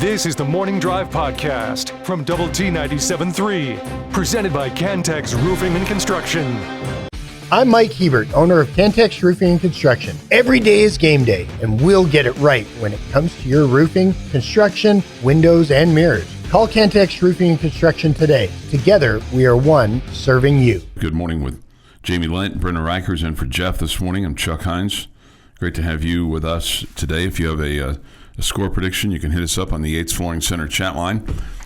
This is the Morning Drive Podcast from Double T 97.3, presented by Cantex Roofing and Construction. I'm Mike Hebert, owner of Cantex Roofing and Construction. Every day is game day, and we'll get it right when it comes to your roofing, construction, windows, and mirrors. Call Cantex Roofing and Construction today. Together, we are one serving you. Good morning with Jamie Lent, Brendan Reichers, and for Jeff this morning. I'm Chuck Heinz. Great to have you with us today. If you have a score prediction, you can hit us up on the Yates Flooring Center chat line.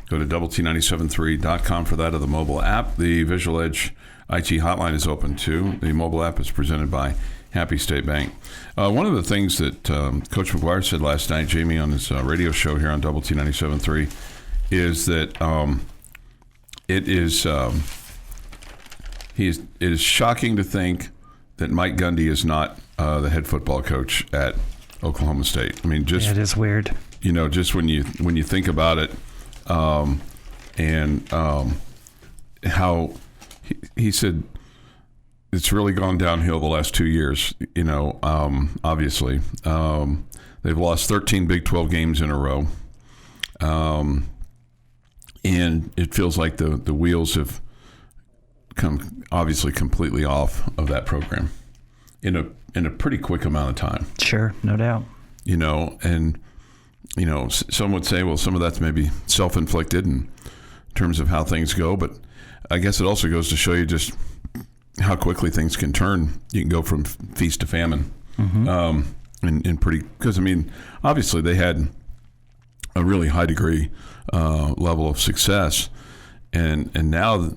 Go to doublet973.com for that, or the mobile app. The Visual Edge IT hotline is open too. The mobile app is presented by Happy State Bank. One of the things that Coach McGuire said last night, Jamie, on his radio show here on Double T 97.3, is that it is shocking to think that Mike Gundy is not the head football coach at Oklahoma State. I mean, just it is weird. You know, just when you think about it, and how he said it's really gone downhill the last 2 years. You know, obviously they've lost 13 Big 12 games in a row, and it feels like the wheels have come obviously completely off of that program in a pretty quick amount of time. Sure, no doubt. You know, and you know, some would say, well, some of that's maybe self-inflicted in terms of how things go, but I guess it also goes to show you just how quickly things can turn. You can go from feast to famine, and pretty, because I mean, obviously they had a really high degree level of success, and now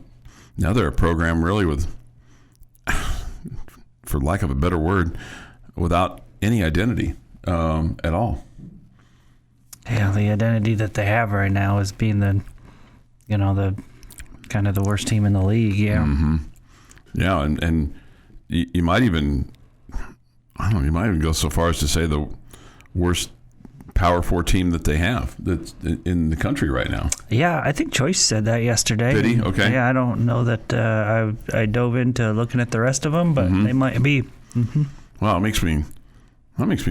they're a program really with, for lack of a better word, without any identity at all. Yeah, the identity that they have right now is being the kind of the worst team in the league. Yeah. Mm-hmm. Yeah, and you might even, I don't know, you might even go so far as to say the worst Power 4 team that they have that's in the country right now. Yeah, I think Choice said that yesterday. Did he? Okay. Yeah, I don't know that I dove into looking at the rest of them, but they might be. Mm-hmm. Well, that makes me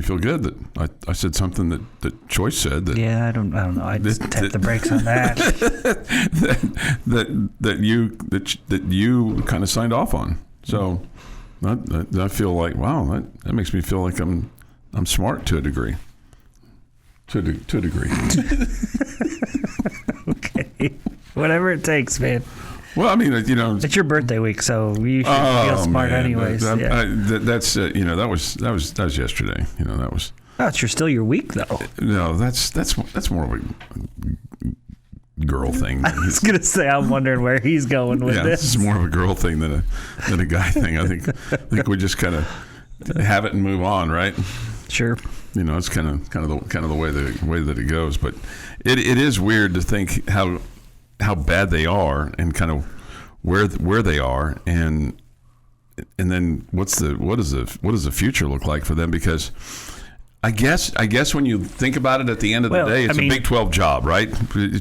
feel good that I said something that Choice said. That, yeah, I don't know. I just tapped the brakes on that. that you kind of signed off on. So I feel like, wow, that makes me feel like I'm smart to a degree. To a degree. Okay. Whatever it takes, man. Well, I mean, you know, it's your birthday week, so you should feel smart, man. Anyways. That's you know, that was yesterday. You know, that was. Oh, it's still your week, though. No, that's more of a girl thing. I was gonna say, I'm wondering where he's going with this. This is more of a girl thing than a guy thing. I think we just kind of have it and move on, right? Sure. You know, it's kind of the way that it goes, but it is weird to think how bad they are and kind of where they are, and then what does the future look like for them? Because I guess when you think about it, at the end of the day, it's a Big 12 job, right?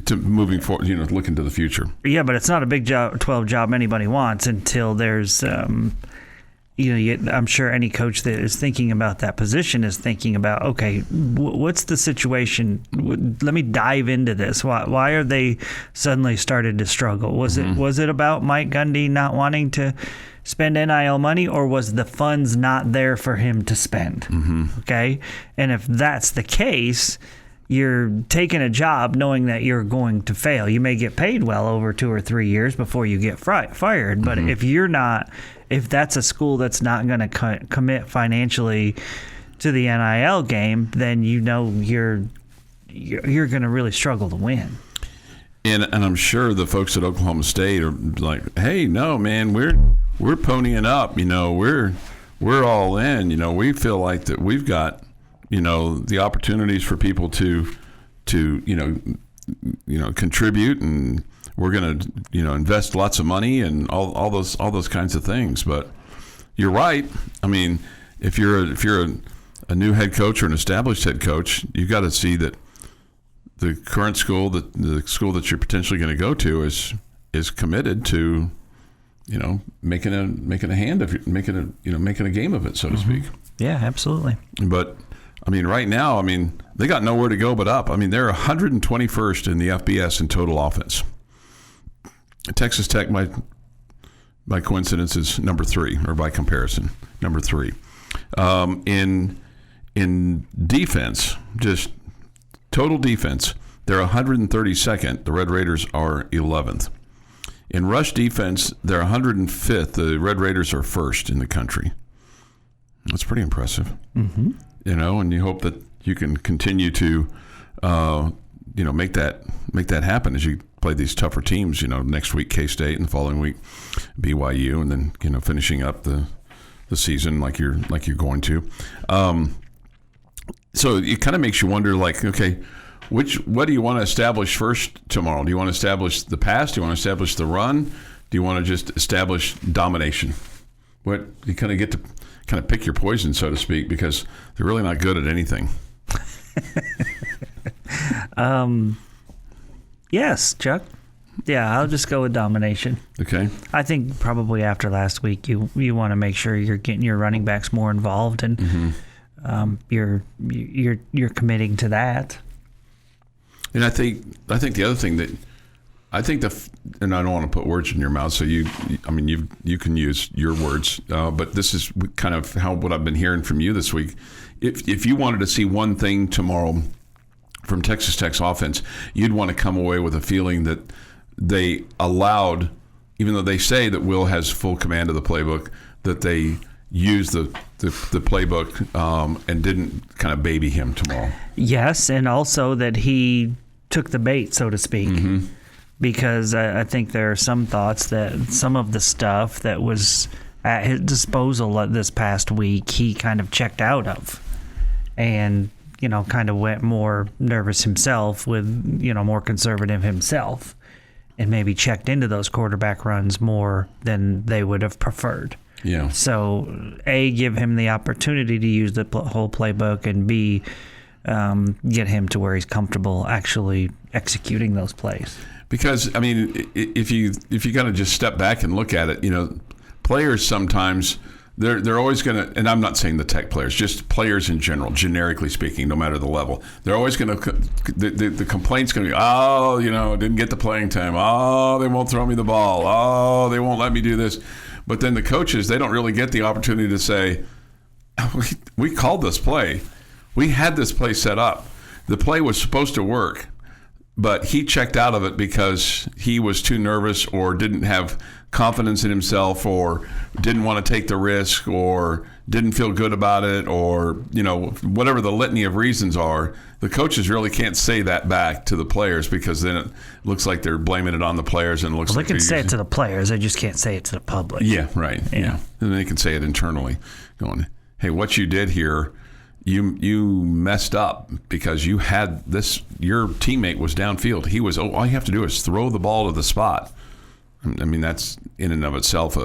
To moving forward, you know, looking to the future. Yeah, but it's not a Big 12 job anybody wants until there's. I'm sure any coach that is thinking about that position is thinking about, okay, what's the situation? Let me dive into this. Why are they suddenly started to struggle? Was it about Mike Gundy not wanting to spend NIL money, or was the funds not there for him to spend? Mm-hmm. Okay, and if that's the case, you're taking a job knowing that you're going to fail. You may get paid well over 2 or 3 years before you get fired, but if that's a school that's not going to commit financially to the NIL game, then you know you're going to really struggle to win. And I'm sure the folks at Oklahoma State are like, hey, no, man, we're ponying up. You know, we're all in. You know, we feel like that we've got, you know, the opportunities for people to contribute, and we're going to, you know, invest lots of money and all those kinds of things. But you're right. I mean, if you're a new head coach or an established head coach, you got to see that the current school, the school that you're potentially going to go to, is committed to, you know, making a game of it, so to speak. Yeah, absolutely. But I mean, right now, they got nowhere to go but up. I mean, they're 121st in the FBS in total offense. Texas Tech, by coincidence, is number 3, or by comparison, number 3. In defense, just total defense, they're 132nd. The Red Raiders are 11th. In rush defense, they're 105th. The Red Raiders are 1st in the country. That's pretty impressive. Mm-hmm. And you hope that you can continue to, make that happen as you play these tougher teams. Next week K-State, and the following week BYU, and then finishing up the season like you're going to. So it kind of makes you wonder, okay, what do you want to establish first tomorrow? Do you want to establish the pass? Do you want to establish the run? Do you want to just establish domination? What you kind of get to kind of pick your poison, so to speak, because they're really not good at anything. Yes, Chuck. Yeah, I'll just go with domination. Okay. I think probably after last week, you want to make sure you're getting your running backs more involved, and you're committing to that. And I think the other thing that I think and I don't want to put words in your mouth, so you can use your words, but this is kind of what I've been hearing from you this week. If you wanted to see one thing tomorrow from Texas Tech's offense, you'd want to come away with a feeling that they allowed, even though they say that Will has full command of the playbook, that they used the playbook and didn't kind of baby him tomorrow. Yes, and also that he took the bait, so to speak. Mm-hmm. Because I think there are some thoughts that some of the stuff that was at his disposal this past week, he kind of checked out of, and kind of went more nervous himself, with more conservative himself, and maybe checked into those quarterback runs more than they would have preferred. Yeah. So A, give him the opportunity to use the whole playbook, and B, get him to where he's comfortable actually executing those plays. Because if you kind of just step back and look at it, players sometimes they're always going to, and I'm not saying the Tech players, just players in general, generically speaking, no matter the level, they're always going to the complaint's going to be, didn't get the playing time, they won't throw me the ball, they won't let me do this. But then the coaches, they don't really get the opportunity to say, we called this play, we had this play set up, the play was supposed to work. But he checked out of it because he was too nervous, or didn't have confidence in himself, or didn't want to take the risk, or didn't feel good about it, or, whatever the litany of reasons are. The coaches really can't say that back to the players, because then it looks like they're blaming it on the players, and it looks like they can say it to the players. They just can't say it to the public. Yeah, right. Yeah. And they can say it internally, going, hey, what you did here, You messed up because you had this. Your teammate was downfield. He was. All you have to do is throw the ball to the spot. That's in and of itself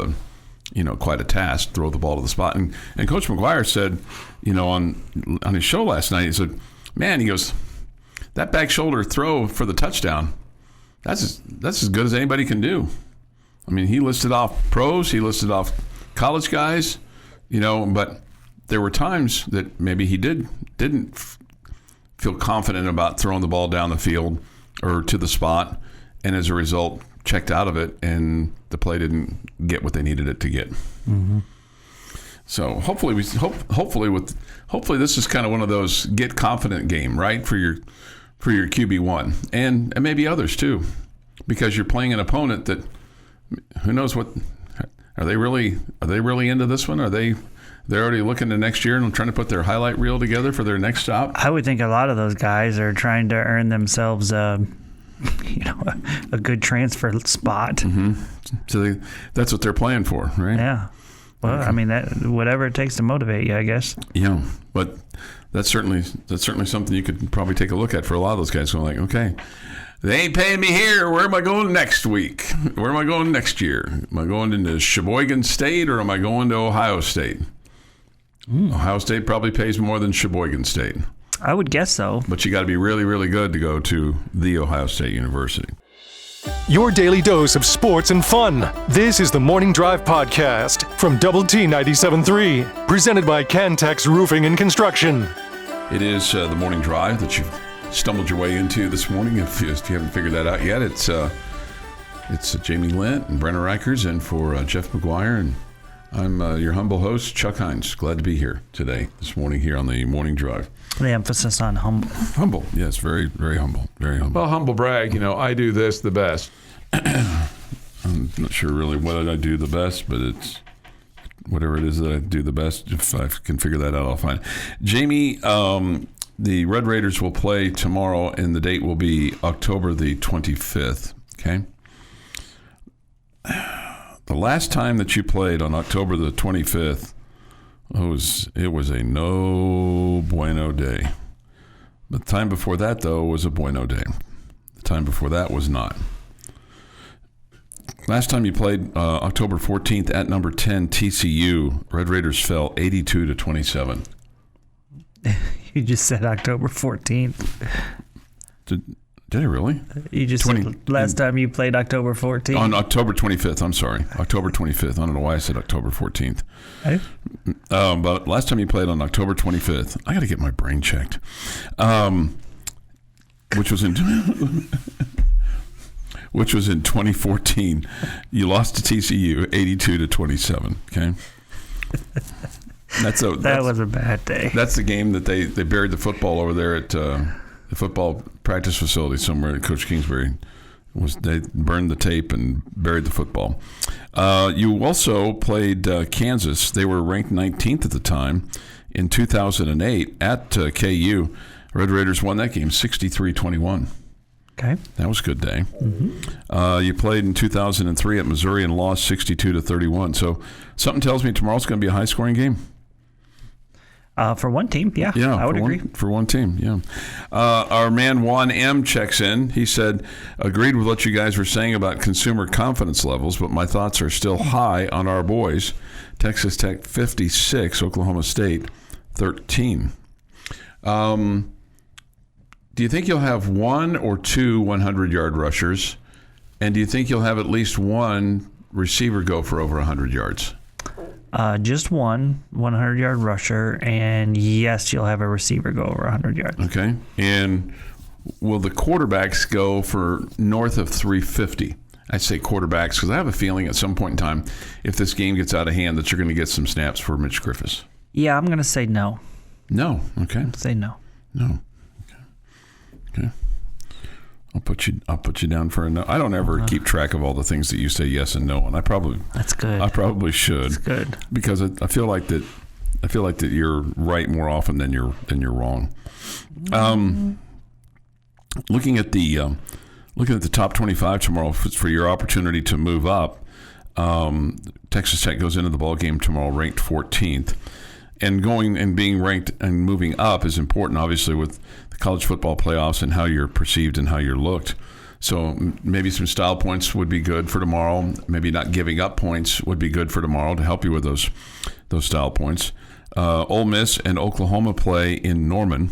quite a task. Throw the ball to the spot. And Coach McGuire said, on his show last night, he said, "Man," he goes, "that back shoulder throw for the touchdown. That's as good as anybody can do." He listed off pros. He listed off college guys. But there were times that maybe he didn't feel confident about throwing the ball down the field or to the spot, and as a result checked out of it, and the play didn't get what they needed it to get. Mm-hmm. So hopefully this is kind of one of those get confident game, right, for your QB1 and maybe others too, because you're playing an opponent that who knows what are they really into this one? They're already looking to next year and trying to put their highlight reel together for their next stop? I would think a lot of those guys are trying to earn themselves a good transfer spot. Mm-hmm. So that's what they're playing for, right? Yeah. Well, okay. That whatever it takes to motivate you, I guess. Yeah, but that's certainly something you could probably take a look at for a lot of those guys. Going okay, they ain't paying me here. Where am I going next week? Where am I going next year? Am I going into Sheboygan State, or am I going to Ohio State? Ohio State probably pays more than Sheboygan State. I would guess so. But you got to be really, really good to go to the Ohio State University. Your daily dose of sports and fun. This is the Morning Drive Podcast from Double T 97.3, presented by Cantex Roofing and Construction. It is the morning drive that you've stumbled your way into this morning. If you haven't figured that out yet, it's Jamie Lent and Brenna Reichers, and for Jeff McGuire, and I'm your humble host, Chuck Heinz. Glad to be here this morning here on the morning drive. The emphasis on humble. Humble, yes, very, very humble, very humble. Well, humble brag, I do this the best. I'm not sure really what I do the best, but it's whatever it is that I do the best. If I can figure that out, I'll find it. Jamie, the Red Raiders will play tomorrow, and the date will be October the 25th, okay? The last time that you played on October the 25th, it was a no bueno day. The time before that, though, was a bueno day. The time before that was not. Last time you played October 14th at number 10 TCU, Red Raiders fell 82-27. You just said October 14th. Did I really? You just said last time you played October 14th? On October 25th, I'm sorry. October 25th. I don't know why I said October 14th. Hey? But last time you played on October 25th, I got to get my brain checked, which was in 2014. You lost to TCU 82-27, okay? That was a bad day. That's the game that they buried the football over there at the football practice facility somewhere. Coach Kingsbury they burned the tape and buried the football. You also played Kansas. They were ranked 19th at the time in 2008 at KU. Red Raiders won that game 63-21. Okay, that was a good day. Mm-hmm. You played in 2003 at Missouri and lost 62-31. So something tells me tomorrow's going to be a high-scoring game. For one team, yeah, I would agree. For one team, yeah. Our man Juan M. checks in. He said, agreed with what you guys were saying about consumer confidence levels, but my thoughts are still high on our boys. Texas Tech 56, Oklahoma State 13. Do you think you'll have one or two 100-yard rushers? And do you think you'll have at least one receiver go for over 100 yards? Just one 100-yard rusher, and yes, you'll have a receiver go over 100 yards. Okay. And will the quarterbacks go for north of 350? I say quarterbacks because I have a feeling at some point in time, if this game gets out of hand, that you're going to get some snaps for Mitch Griffiths. Yeah, I'm going to say no. No. Okay. Say no. No. Okay. I'll put you down for a no. I don't ever keep track of all the things that you say yes and no, and that's good. I probably should. That's good because I feel like that you're right more often than you're wrong. Looking at the top 25 tomorrow for your opportunity to move up. Texas Tech goes into the ball game tomorrow ranked 14th, and going and being ranked and moving up is important, obviously, with the college football playoffs and how you're perceived and how you're looked. So maybe some style points would be good for tomorrow. Maybe not giving up points would be good for tomorrow to help you with those style points. Ole Miss and Oklahoma play in Norman.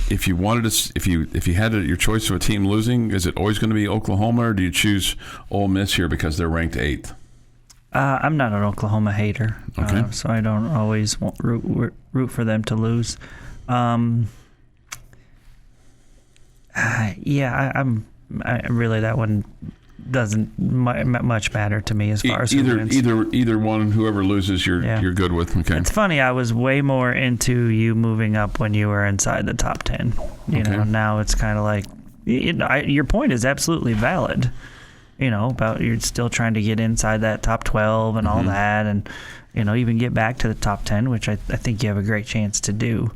If you had your choice of a team losing, is it always going to be Oklahoma, or do you choose Ole Miss here because they're ranked 8th? I'm not an Oklahoma hater, okay. So I don't always root for them to lose. I'm really, that one doesn't much matter to me as far as either one. Whoever loses, you're good with. Okay. It's funny. I was way more into you moving up when you were inside the top 10. You know, now it's kind of like your point is absolutely valid. You know, about you're still trying to get inside that top 12 and all that, and even get back to the top 10, which I think you have a great chance to do.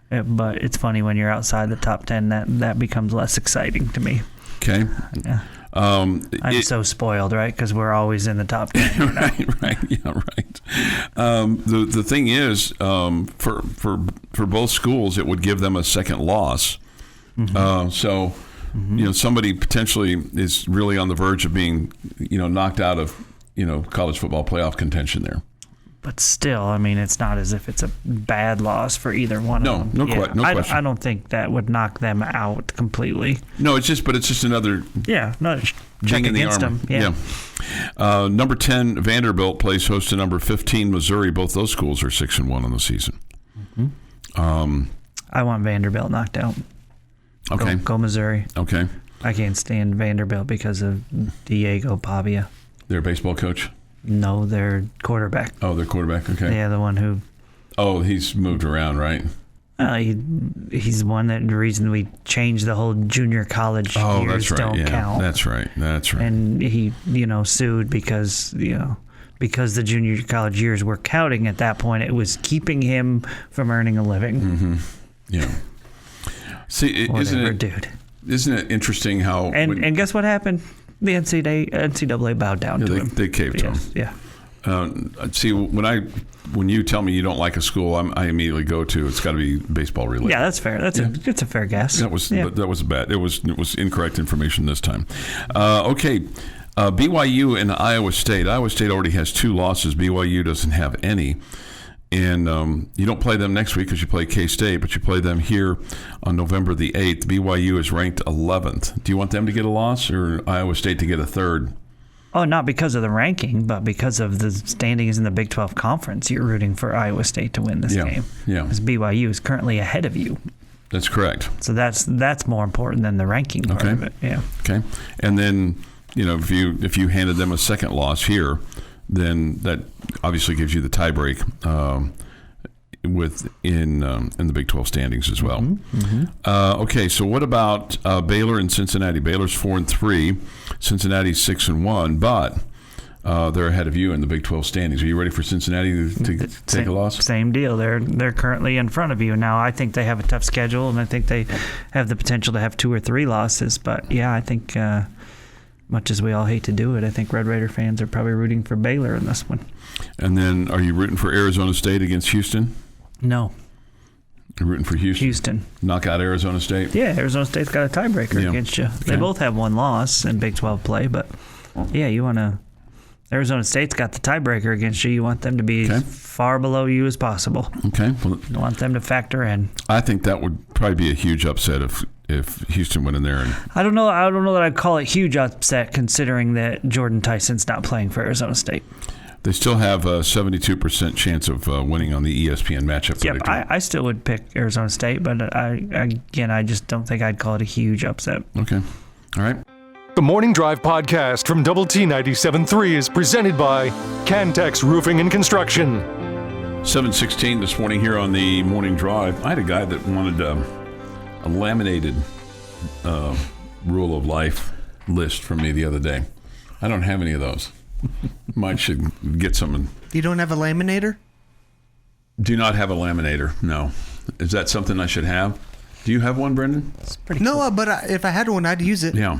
But it's funny when you're outside the top 10, that becomes less exciting to me. Okay. Yeah. I'm so spoiled, right? Because we're always in the top 10. Right. Yeah, right. The thing is, for both schools, it would give them a second loss. Somebody potentially is really on the verge of being, knocked out of, college football playoff contention there. But still, I mean, it's not as if it's a bad loss for either one of them. No question. I don't think that would knock them out completely. No, it's just another check against them. Yeah. Number 10 Vanderbilt plays host to number 15 Missouri. Both those schools are 6-1 on the season. I want Vanderbilt knocked out. Okay. Go Missouri. Okay. I can't stand Vanderbilt because of Diego Pavia. Their baseball coach? No, their quarterback. Oh, their quarterback. Okay. Yeah, the one who. Oh, he's moved around, right? He's one that the reason we changed the whole junior college years that's right. don't count. That's right. And he, sued because the junior college years were counting at that point. It was keeping him from earning a living. Mm-hmm. Yeah. See, isn't it interesting how? And guess what happened? The NCAA bowed down to him. They caved to him. Yeah. See, when you tell me you don't like a school, I immediately go to it's got to be baseball related. Yeah, that's fair. It's a fair guess. That was bad. It was incorrect information this time. Okay, BYU and Iowa State. Iowa State already has 2 losses. BYU doesn't have any. And you don't play them next week because you play K-State, but you play them here on November the 8th. BYU is ranked 11th. Do you want them to get a loss or Iowa State to get a third? Oh, not because of the ranking, but because of the standings in the Big 12 Conference. You're rooting for Iowa State to win this game. Yeah. Because BYU is currently ahead of you. That's correct. So that's more important than the ranking part of it. Yeah. Okay. And then, if you handed them a second loss here, then that obviously gives you the tiebreak in the Big 12 standings as well. Mm-hmm. Okay, so what about Baylor and Cincinnati? Baylor's 4-3, Cincinnati's 6-1, but they're ahead of you in the Big 12 standings. Are you ready for Cincinnati to take a loss? Same deal. They're currently in front of you now. I think they have a tough schedule, and I think they have the potential to have 2 or 3 losses. But yeah, I think. Much as we all hate to do it, I think Red Raider fans are probably rooting for Baylor in this one. And then are you rooting for Arizona State against Houston? No. You're rooting for Houston? Houston. Knock out Arizona State? Yeah, Arizona State's got a tiebreaker against you. Okay. They both have 1 loss in Big 12 play, but yeah, you want to... Arizona State's got the tiebreaker against you. You want them to be as far below you as possible. Okay. Well, you want them to factor in. I think that would probably be a huge upset if Houston went in there. And I don't know that I'd call it huge upset considering that Jordan Tyson's not playing for Arizona State. They still have a 72% chance of winning on the ESPN matchup. Yep, I still would pick Arizona State, but I just don't think I'd call it a huge upset. Okay. All right. The Morning Drive podcast from Double T 97.3 is presented by Cantex Roofing and Construction. 7:16 this morning here on the Morning Drive. I had a guy that wanted a laminated rule of life list from me the other day. I don't have any of those. Mike should get some. You don't have a laminator? Do not have a laminator, no. Is that something I should have? Do you have one, Brendan? It's pretty no, cool. But if I had one, I'd use it. Yeah.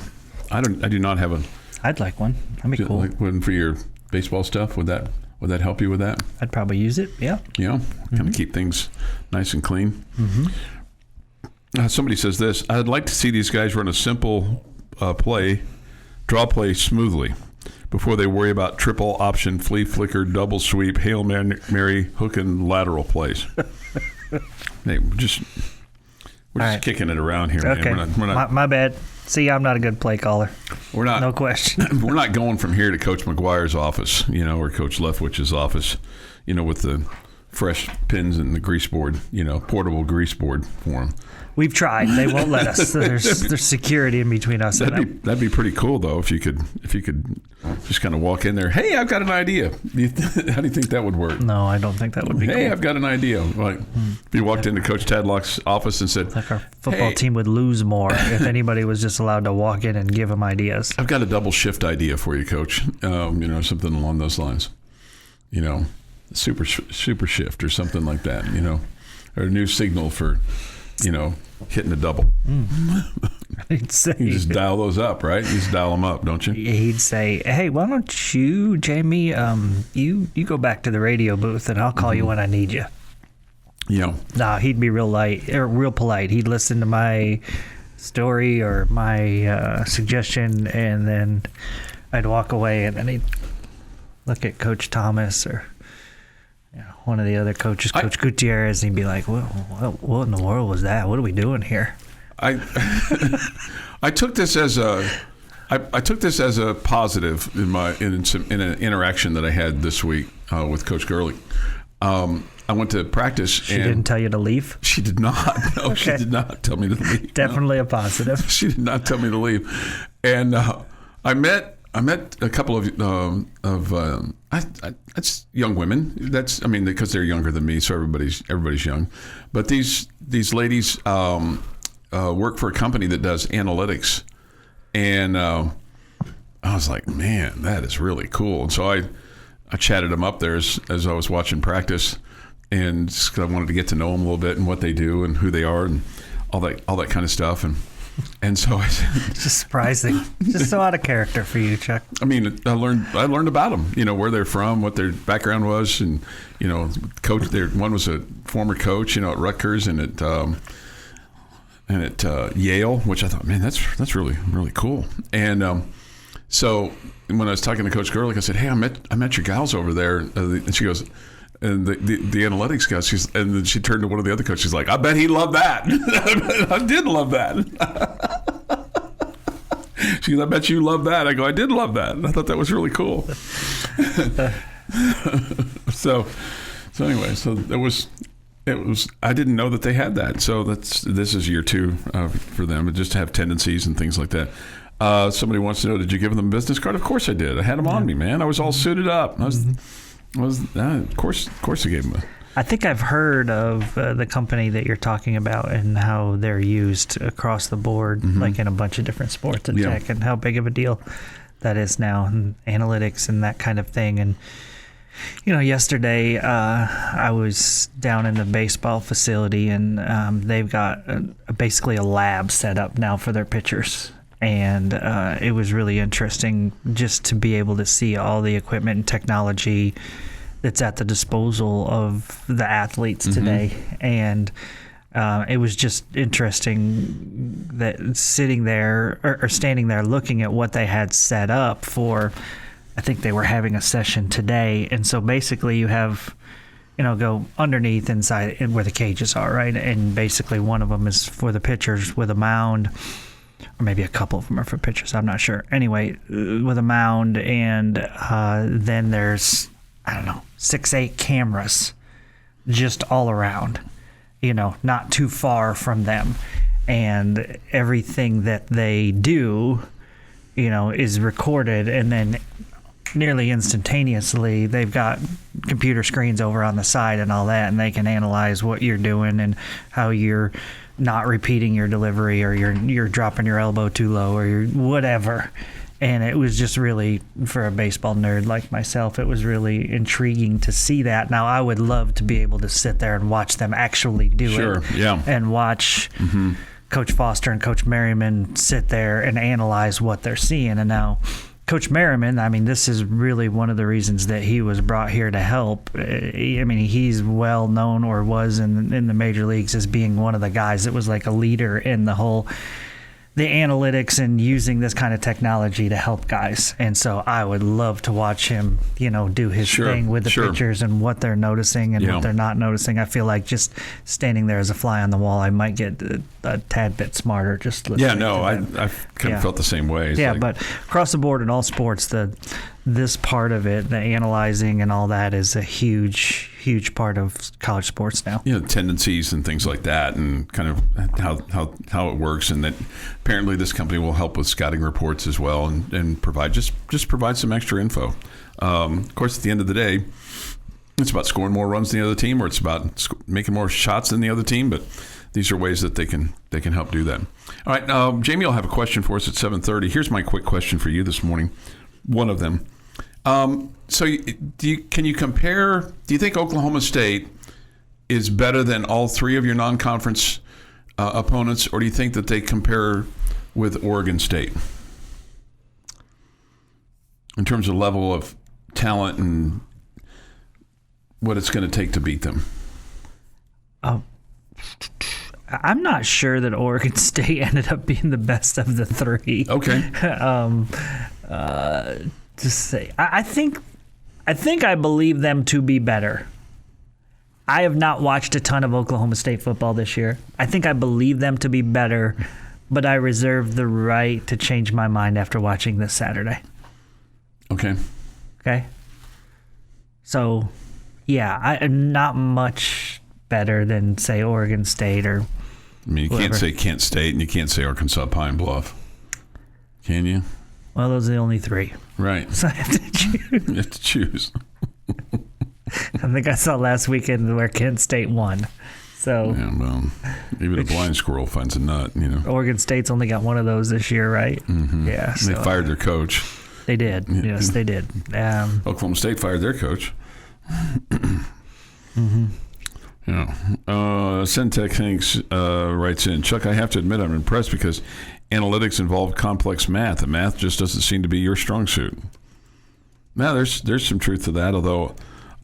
I do not have a. I'd like one. That'd be cool. Like one for your baseball stuff. Would that help you with that? I'd probably use it. Yeah. Yeah. Kind of keep things nice and clean. Mm-hmm. Somebody says this. I'd like to see these guys run a simple draw play smoothly before they worry about triple option, flea flicker, double sweep, Hail Mary, hook and lateral plays. Hey, we're just kicking it around here. Okay. Man. We're not, my bad. See, I'm not a good play caller. We're not. No question. We're not going from here to Coach McGuire's office, or Coach Leftwich's office, with the fresh pins and the grease board, portable grease board for them. We've tried. They won't let us. There's security in between us and them. That'd be pretty cool, though, if you could just kind of walk in there. Hey, I've got an idea. How do you think that would work? No, I don't think that would be cool. Hey, I've got an idea. Like, if you walked into Coach Tadlock's office and said, like our football team would lose more if anybody was just allowed to walk in and give them ideas. I've got a double shift idea for you, Coach. Something along those lines. Super shift or something like that. Or a new signal for, hitting a double. He'd say, you just dial those up, right? You just dial them up, don't you? He'd say, hey, why don't you, Jamie, you go back to the radio booth and I'll call you when I need you. Yeah. No, he'd be real polite. He'd listen to my story or my suggestion, and then I'd walk away, and then he'd look at Coach Thomas or one of the other coaches, Coach Gutierrez, and he'd be like, what in the world was that? What are we doing here? I took this as a positive in an interaction that I had this week with Coach Gurley. I went to practice. She didn't tell you to leave? She did not. No, Okay. She did not tell me to leave. Definitely a positive. She did not tell me to leave. And I met a couple of that's young women. Because they're younger than me, so everybody's young. But these ladies work for a company that does analytics, and I was like, man, that is really cool. And so I chatted them up there as I was watching practice, and just 'cause I wanted to get to know them a little bit and what they do and who they are and all that kind of stuff. And so I It's just surprising. Just so out of character for you, Chuck. I learned about them, where they're from, what their background was, and coach. One was a former coach, at Rutgers and at Yale, which I thought, man, that's really really cool. And so when I was talking to Coach Gerlich, I said, hey, I met your gals over there, and she goes. And the analytics guy, and then she turned to one of the other coaches. She's like, I bet he loved that. I did love that. She goes, I bet you love that. I go, I did love that. And I thought that was really cool. So anyway, so it was. I didn't know that they had that. So this is year 2 for them, just to have tendencies and things like that. Somebody wants to know, did you give them a business card? Of course I did. I had them on me, man. I was all suited up. Of course I gave them I think I've heard of the company that you're talking about and how they're used across the board, like in a bunch of different sports and tech, and how big of a deal that is now, and analytics and that kind of thing. And yesterday I was down in the baseball facility, and they've got basically a lab set up now for their pitchers. And it was really interesting just to be able to see all the equipment and technology that's at the disposal of the athletes today. And it was just interesting that sitting there or standing there looking at what they had set up for, I think they were having a session today. And so basically you have, go underneath inside where the cages are, right? And basically one of them is for the pitchers with a mound, or maybe a couple of them are for pitchers, I'm not sure. Anyway, with a mound, and then there's, 6-8 cameras just all around, not too far from them. And everything that they do, is recorded, and then nearly instantaneously they've got computer screens over on the side and all that, and they can analyze what you're doing and how you're not repeating your delivery, or you're dropping your elbow too low, or you're whatever. And it was just really, for a baseball nerd like myself, it was really intriguing to see that. Now, I would love to be able to sit there and watch them actually do it. Yeah. And watch Coach Foster and Coach Merriman sit there and analyze what they're seeing. And now Coach Merriman, this is really one of the reasons that he was brought here to help. He's well known, or was in the major leagues, as being one of the guys that was like a leader in the analytics and using this kind of technology to help guys. And so I would love to watch him, do his thing with the pitchers and what they're noticing and what they're not noticing. I feel like just standing there as a fly on the wall, I might get a tad bit smarter just listening. I've kind of felt the same way. It's but across the board in all sports, this part of it, the analyzing and all that, is a huge part of college sports now. Tendencies and things like that, and kind of how it works, and that apparently this company will help with scouting reports as well, and provide provide some extra info. Of course, at the end of the day, it's about scoring more runs than the other team, or it's about making more shots than the other team. But these are ways that they can help do that. All right, Jamie will have a question for us at 7:30. Here's my quick question for you this morning. One of them. So can you compare, do you think Oklahoma State is better than all 3 of your non-conference opponents, or do you think that they compare with Oregon State in terms of level of talent and what it's going to take to beat them? I'm not sure that Oregon State ended up being the best of the 3. Okay. I think I believe them to be better. I have not watched a ton of Oklahoma State football this year. I think I believe them to be better, but I reserve the right to change my mind after watching this Saturday. Okay. So, Yeah, not much better than, say, Oregon State or I mean, you whoever. can't say Kent State and you can't say Arkansas Pine Bluff. Can you? Well, those are the only three. Right. So I have to choose. You have to choose. I think I saw last weekend where Kent State won. So Yeah, well, even a blind squirrel finds a nut, Oregon State's only got one of those this year, right? Mm-hmm. Yeah. They fired their coach. They did. Yes, they did. Oklahoma State fired their coach. Mm-hmm. Yeah. Centec Hanks writes in, Chuck, I have to admit I'm impressed because analytics involve complex math, and math just doesn't seem to be your strong suit. Now, there's some truth to that, although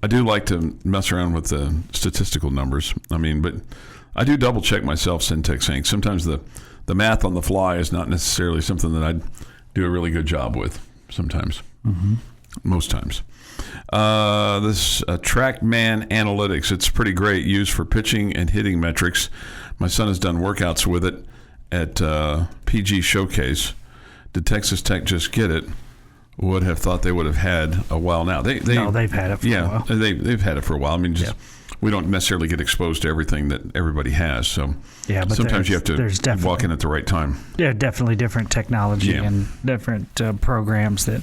I do like to mess around with the statistical numbers. I mean, but I do double check myself, Centec Hanks. Sometimes the math on the fly is not necessarily something that I'd do a really good job with sometimes. Mm-hmm. Most times. This TrackMan Analytics, it's pretty great, used for pitching and hitting metrics. My son has done workouts with it at PG Showcase. Did Texas Tech just get it? Would have thought they would have had a while now. They've had it for a while. They've had it for a while. I mean, we don't necessarily get exposed to everything that everybody has. So but sometimes you have to walk in at the right time. Yeah, definitely different technology and different programs that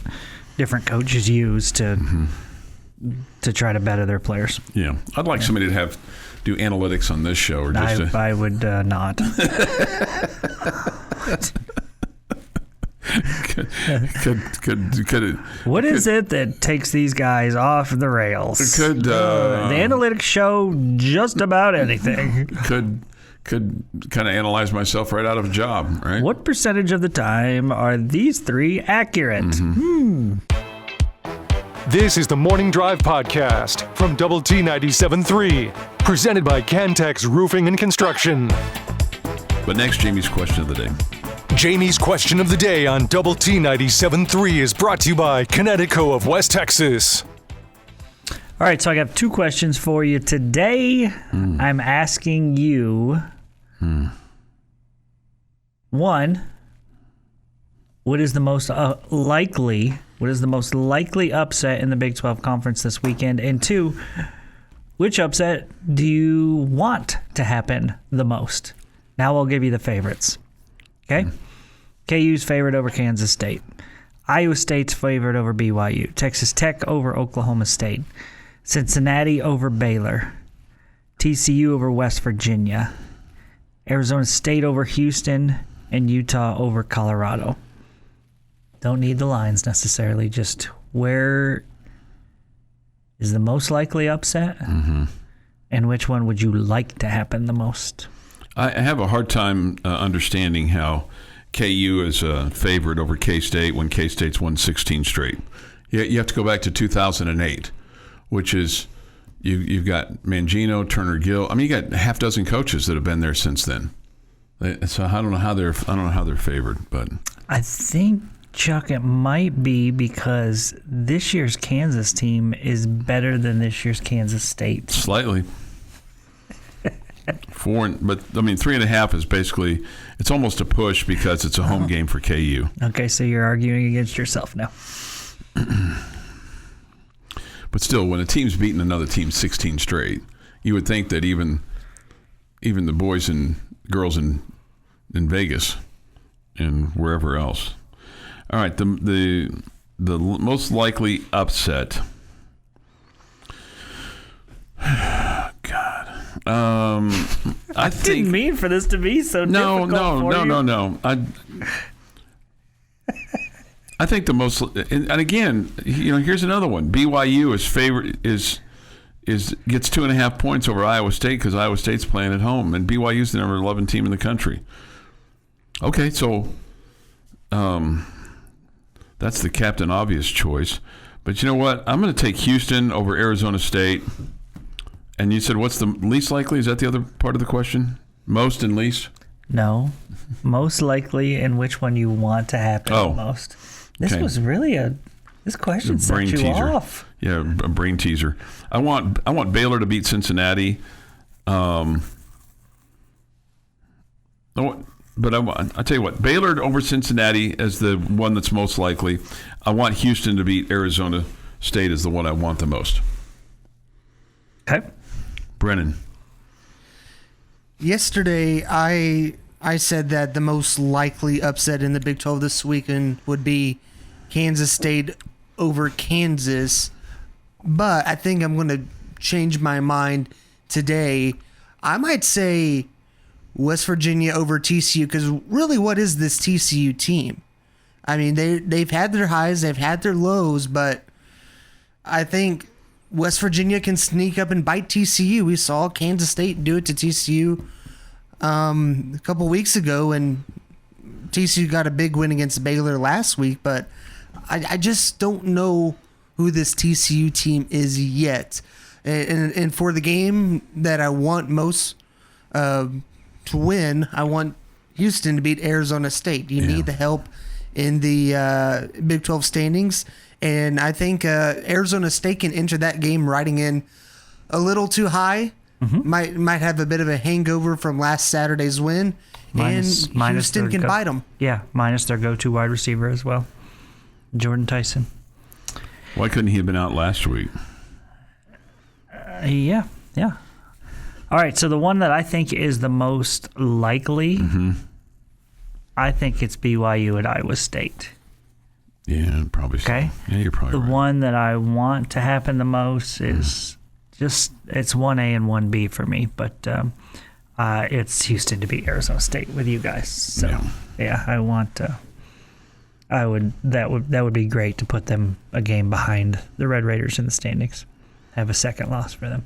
different coaches use to try to better their players. Yeah, I'd like somebody to do analytics on this show, or just I would not. What is it that takes these guys off the rails? The analytics show just about anything. Could kind of analyze myself right out of a job, right? What percentage of the time are these three accurate? This is the Morning Drive Podcast from Double T 97.3, presented by Cantex Roofing and Construction. But next, Jamie's question of the day. Jamie's question of the day on Double T 97.3 is brought to you by Connecticut of West Texas. All right, so I got two questions for you today. I'm asking you, one, what is the most likely upset in the Big 12 Conference this weekend? And two, which upset do you want to happen the most? Now I'll give you the favorites. Okay? KU's favored over Kansas State. Iowa State's favored over BYU. Texas Tech over Oklahoma State. Cincinnati over Baylor. TCU over West Virginia. Arizona State over Houston. And Utah over Colorado. Don't need the lines necessarily. Just where is the most likely upset? And which one would you like to happen the most? I have a hard time understanding how KU is favored over K-State when K-State's won 16 straight. You have to go back to 2008, which is you've got Mangino, Turner Gill. I mean, you got a half dozen coaches that have been there since then. So I don't know how they're favored, but I think, Chuck, it might be because this year's Kansas team is better than this year's Kansas State. Slightly. But I mean, 3.5 is basically, it's almost a push because it's a home game for KU. Okay, so you're arguing against yourself now. But still, when a team's beaten another team 16 straight, you would think that even the boys and girls in Vegas and wherever else. All right, the most likely upset. God. I think, didn't mean for this to be so difficult for you. No. I think the most, and again, here's another one. BYU is favorite gets 2.5 points over Iowa State because Iowa State's playing at home, and BYU's the number 11 team in the country. Okay, so that's the Captain Obvious choice. But you know what? I'm going to take Houston over Arizona State. And you said what's the least likely? Is that the other part of the question? Most and least? No. Most likely, and which one you want to happen the most. This was really this question set you off. Yeah, a brain teaser. I want Baylor to beat Cincinnati. But I tell you what, Baylor over Cincinnati as the one that's most likely. I want Houston to beat Arizona State as the one I want the most. Okay. Brennan. Yesterday, I said that the most likely upset in the Big 12 this weekend would be Kansas State over Kansas, but I think I'm going to change my mind today. I might say West Virginia over TCU, because really, what is this TCU team? I mean, they've had their highs, they've had their lows, but I think West Virginia can sneak up and bite TCU. We saw Kansas State do it to TCU a couple weeks ago, and TCU got a big win against Baylor last week, but I just don't know who this TCU team is yet. And for the game that I want most to win, I want Houston to beat Arizona State. You need the help in the Big 12 standings, and I think Arizona State can enter that game riding in a little too high. Might have a bit of a hangover from last Saturday's win, and Houston can bite them. Yeah, minus their go-to wide receiver as well, Jordan Tyson. Why couldn't he have been out last week? Yeah. All right, so the one that I think is the most likely, I think it's BYU at Iowa State. Yeah, probably so. Okay. Yeah, you're probably right. The one that I want to happen the most is it's 1A and 1B for me, but it's Houston to beat Arizona State with you guys. So yeah, I want that would be great to put them a game behind the Red Raiders in the standings. Have a second loss for them.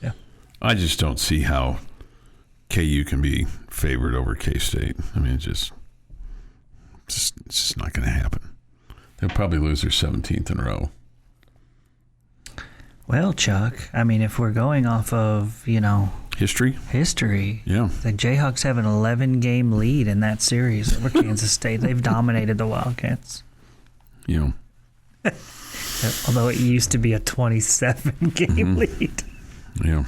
Yeah. I just don't see how KU can be favored over K-State. I mean, it's just not going to happen. They'll probably lose their 17th in a row. Well, Chuck, I mean, if we're going off of, History, yeah, the Jayhawks have an 11-game lead in that series over Kansas State. They've dominated the Wildcats. Although it used to be a 27-game lead. Yeah.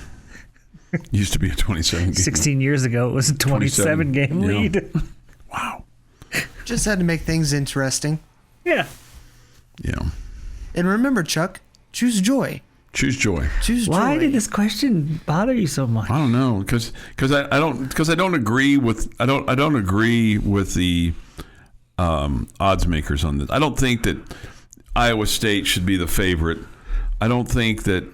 Used to be a 27-game 16 years ago, it was a 27-game lead. Wow. Just had to make things interesting. Yeah. Yeah. And remember, Chuck, choose joy. Choose joy. Choose joy. Why did this question bother you so much? I don't know, because I don't agree with the odds makers on this. I don't think that Iowa State should be the favorite. I don't think that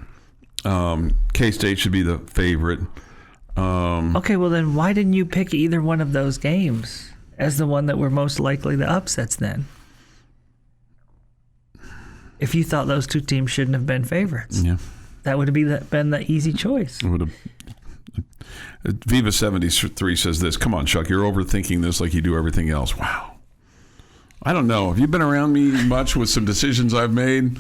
K-State should be the favorite. Okay, well then why didn't you pick either one of those games as the one that were most likely the upsets then? If you thought those two teams shouldn't have been favorites. Yeah. That would have been the easy choice. It would have. Viva 73 says this. Come on, Chuck, you're overthinking this like you do everything else. Wow. I don't know. Have you been around me much with some decisions I've made?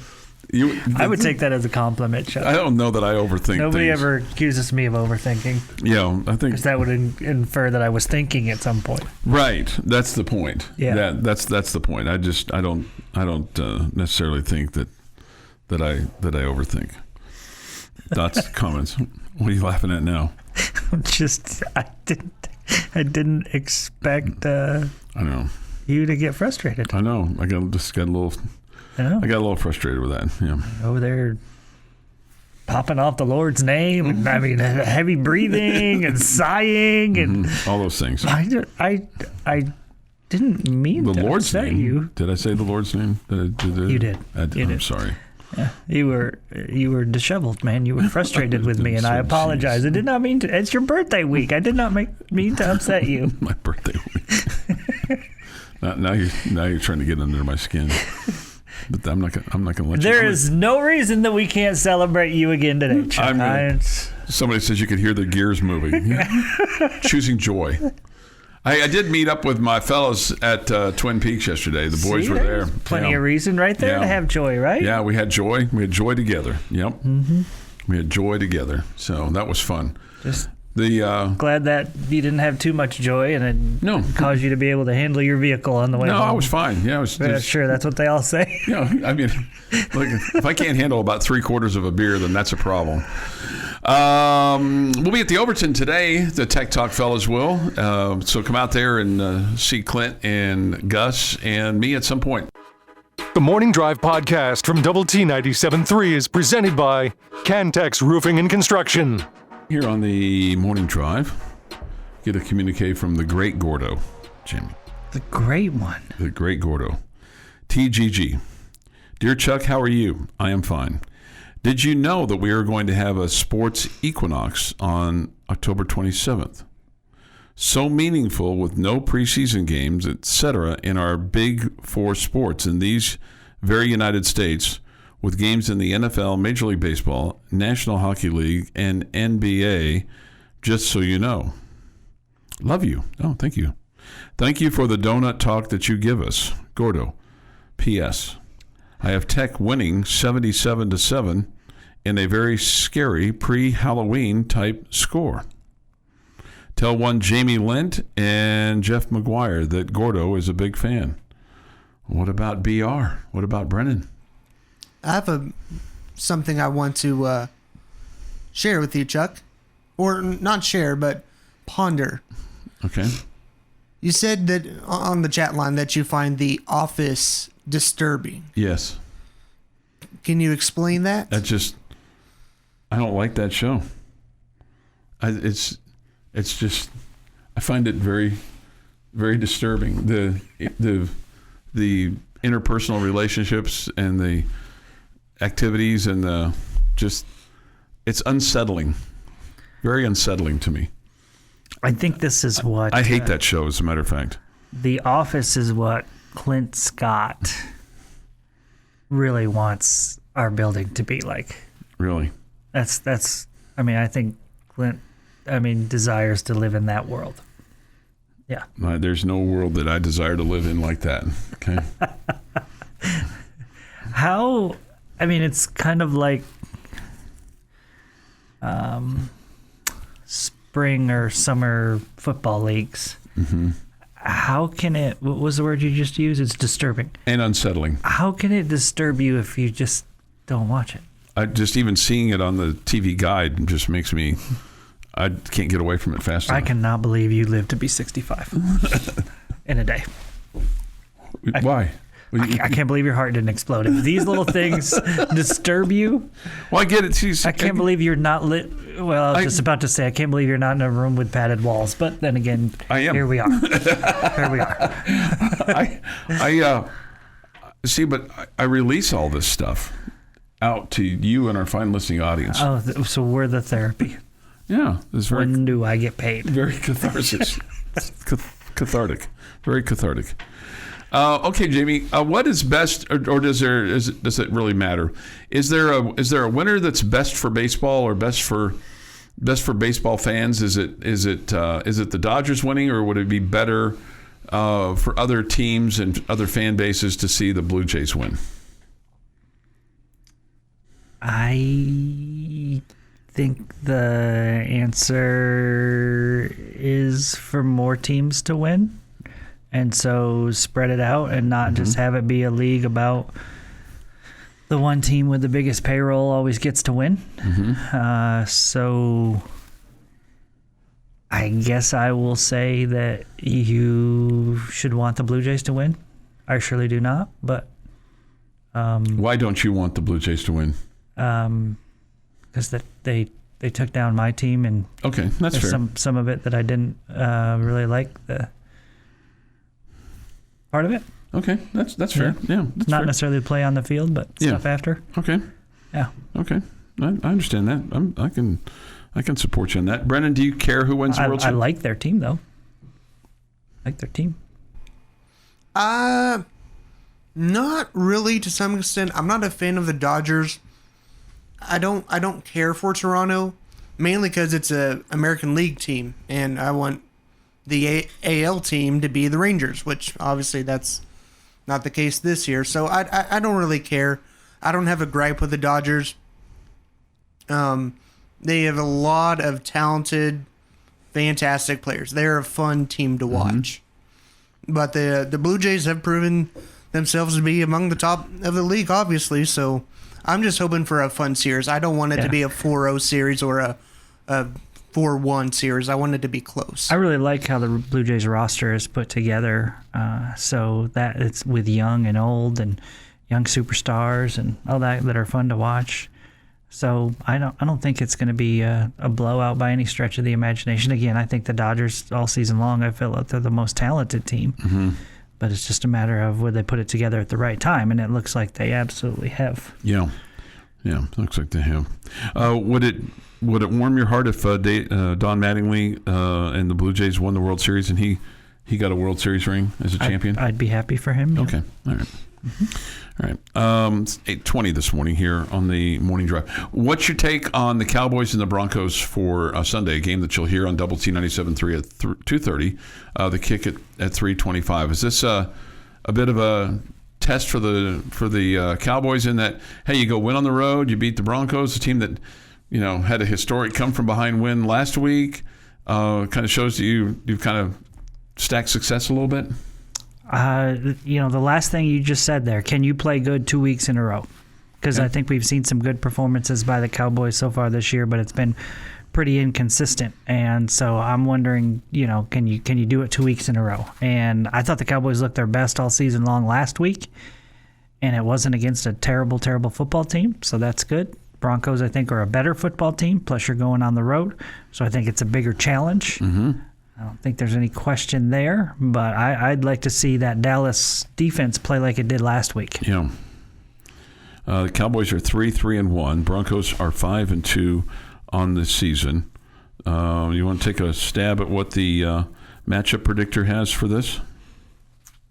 I would take that as a compliment, Chuck. I don't know that I overthink Nobody things. ever accuses me of overthinking. Yeah, I think because that would infer that I was thinking at some point. Right, that's the point. Yeah, that's the point. I don't necessarily think that I overthink. Thoughts, comments. What are you laughing at now? I didn't expect. I know. You to get frustrated. I know. I got a little frustrated with that. Yeah. Over there popping off the Lord's name, and I mean heavy breathing and sighing and all those things. I didn't mean the to Lord's upset name. you. Did I say the Lord's name? You did. I'm sorry. Yeah, you were disheveled, man. You were frustrated with me, and I apologize. I did not mean to. It's your birthday week. I did not mean to upset you. My birthday week. Now you're trying to get under my skin. But I'm not gonna let you. There is no reason that we can't celebrate you again today, Chuck. Somebody says you could hear the gears moving. Choosing joy. I did meet up with my fellows at Twin Peaks yesterday. The boys were there. Plenty of reason right there to have joy, right? Yeah, we had joy. We had joy together. Yep. Mm-hmm. We had joy together. So that was fun. Glad that you didn't have too much joy and it caused you to be able to handle your vehicle on the way home. No, I was fine. Yeah, I was sure that's what they all say. Yeah, I mean, look, if I can't handle about 3/4 of a beer, then that's a problem. We'll be at the Overton today. The Tech Talk fellas will. So come out there and see Clint and Gus and me at some point. The Morning Drive podcast from Double T 97.3 is presented by Cantex Roofing and Construction. Here on the Morning Drive, get a communique from the great Gordo, Jimmy. The great one. The great Gordo. TGG. Dear Chuck, how are you? I am fine. Did you know that we are going to have a sports equinox on October 27th? So meaningful with no preseason games, etc. in our big four sports in these very United States, with games in the NFL, Major League Baseball, National Hockey League, and NBA, just so you know. Love you. Oh, thank you. Thank you for the donut talk that you give us. Gordo. P.S. I have Tech winning 77-7 in a very scary pre-Halloween type score. Tell one Jamie Lent and Jeff McGuire that Gordo is a big fan. What about BR? What about Brennan? I have something I want to share with you, Chuck. Or not share, but ponder. Okay. You said that on the chat line that you find The Office disturbing. Yes. Can you explain that? I don't like that show. It's just, I find it very, very disturbing. The interpersonal relationships and the activities and it's unsettling. Very unsettling to me. I think this is what... I hate that show, as a matter of fact. The Office is what Clint Scott really wants our building to be like. Really? That's. I mean, I think Clint, desires to live in that world. Yeah. There's no world that I desire to live in like that. Okay. How? I mean, it's kind of like spring or summer football leagues. Mm-hmm. How can it? What was the word you just used? It's disturbing and unsettling. How can it disturb you if you just don't watch it? Just even seeing it on the TV guide just makes me. I can't get away from it fast enough. I cannot believe you lived to be 65 in a day. Why? I can't believe your heart didn't explode. If these little things disturb you, well, I get it. I can't believe you're not lit. Well, I was just about to say I can't believe you're not in a room with padded walls. But then again, I am. Here we are. Here we are. I see, but I release all this stuff out to you and our fine listening audience. Oh, so we're the therapy. Yeah, it's very. When do I get paid? Very catharsis. Cathartic. Very cathartic. Okay, Jamie. What is best, or does it really matter? Is there a winner that's best for baseball or best for baseball fans? Is it the Dodgers winning, or would it be better for other teams and other fan bases to see the Blue Jays win? I think the answer is for more teams to win. And so spread it out and not just have it be a league about the one team with the biggest payroll always gets to win. So I guess I will say that you should want the Blue Jays to win. I surely do not, but... why don't you want the Blue Jays to win? Because they took down my team, and okay, that's fair. Some of it that I didn't really like the part of it. Okay, that's fair. Yeah, that's not fair. necessarily the play on the field, but stuff after. Okay. Yeah. Okay, I understand that. I can support you on that. Brennan, do you care who wins the World Series? I like their team though. I like their team. Not really, to some extent. I'm not a fan of the Dodgers. I don't care for Toronto, mainly because it's a American League team, and I want the AL team to be the Rangers, which obviously that's not the case this year. So I don't really care. I don't have a gripe with the Dodgers. They have a lot of talented, fantastic players. They're a fun team to watch. But the Blue Jays have proven themselves to be among the top of the league, obviously. So I'm just hoping for a fun series. I don't want it to be a 4-0 series or a 4-1 series. I want it to be close. I really like how the Blue Jays roster is put together, so that it's with young and old, and young superstars and all that are fun to watch. So I don't think it's going to be a blowout by any stretch of the imagination. Again, I think the Dodgers all season long, I feel like they're the most talented team. Mm-hmm. But it's just a matter of whether they put it together at the right time, and it looks like they absolutely have. Yeah, looks like they have. Would it warm your heart if Don Mattingly and the Blue Jays won the World Series and he got a World Series ring as a champion? I'd be happy for him. Yeah. Okay, all right. Mm-hmm. All right. It's 8:20 this morning here on the Morning Drive. What's your take on the Cowboys and the Broncos for Sunday, a game that you'll hear on Double T 97.3 at 2:30, the kick at 3:25? Is this a bit of a test for the Cowboys in that, hey, you go win on the road, you beat the Broncos, a team that had a historic come-from-behind win last week, kind of shows that you've kind of stacked success a little bit? The last thing you just said there, can you play good 2 weeks in a row? Because I think we've seen some good performances by the Cowboys so far this year, but it's been pretty inconsistent. And so I'm wondering, can you do it 2 weeks in a row? And I thought the Cowboys looked their best all season long last week, and it wasn't against a terrible, terrible football team, so that's good. Broncos, I think, are a better football team, plus you're going on the road, so I think it's a bigger challenge. Mm-hmm. I don't think there's any question there, but I'd like to see that Dallas defense play like it did last week. Yeah. The Cowboys are 3-3-1. Broncos are 5-2 on the season. You want to take a stab at what the matchup predictor has for this?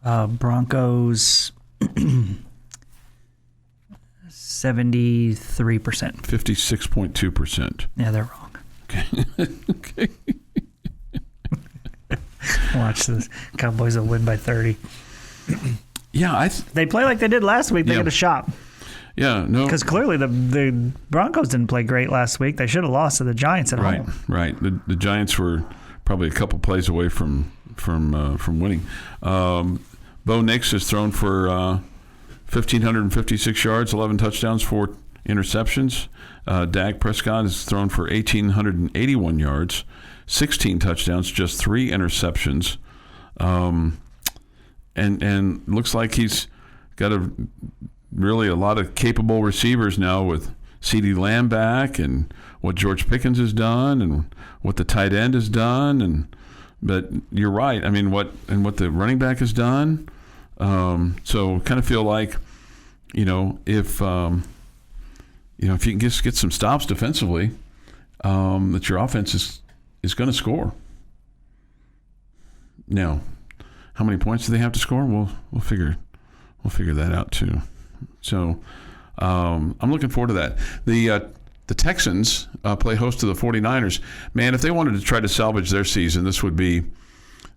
Broncos 73%. 56.2%. Yeah, they're wrong. Okay. Watch this. Cowboys will win by 30. Yeah, they play like they did last week. They get a shot. Yeah, no. Because clearly the Broncos didn't play great last week. They should have lost to the Giants at home. Right. The Giants were probably a couple plays away from winning. Bo Nix has thrown for 1,556 yards, 11 touchdowns, 4 interceptions. Dak Prescott has thrown for 1,881 yards, 16 touchdowns, just 3 interceptions. And looks like he's got a lot of capable receivers now with CeeDee Lamb back, and what George Pickens has done, and what the tight end has done, but you're right. I mean, what the running back has done. So kind of feel like, if you can just get some stops defensively, that your offense is going to score. Now, how many points do they have to score? We'll figure that out too. So I'm looking forward to that. The Texans play host to the 49ers. Man, if they wanted to try to salvage their season, this would be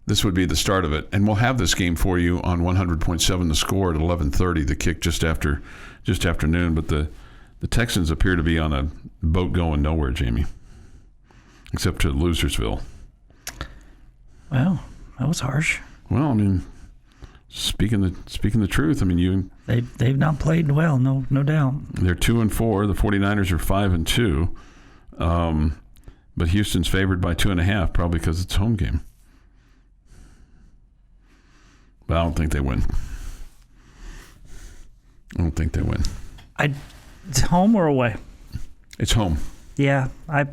the start of it. And we'll have this game for you on 100.7 The Score at 11:30. The kick just after noon. But the Texans appear to be on a boat going nowhere, Jamie, except to Losersville. Well, that was harsh. Well, I mean, speaking the truth, I mean, they've not played well, no doubt. They're 2-4. The 49ers are 5-2. But Houston's favored by 2.5, probably because it's a home game. But I don't think they win. It's home or away? It's home. Yeah, I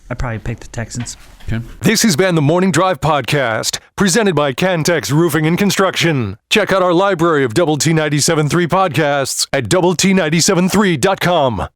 probably picked the Texans. Okay. This has been the Morning Drive Podcast, presented by Cantex Roofing and Construction. Check out our library of Double T 97.3 podcasts at doublet97.3.com.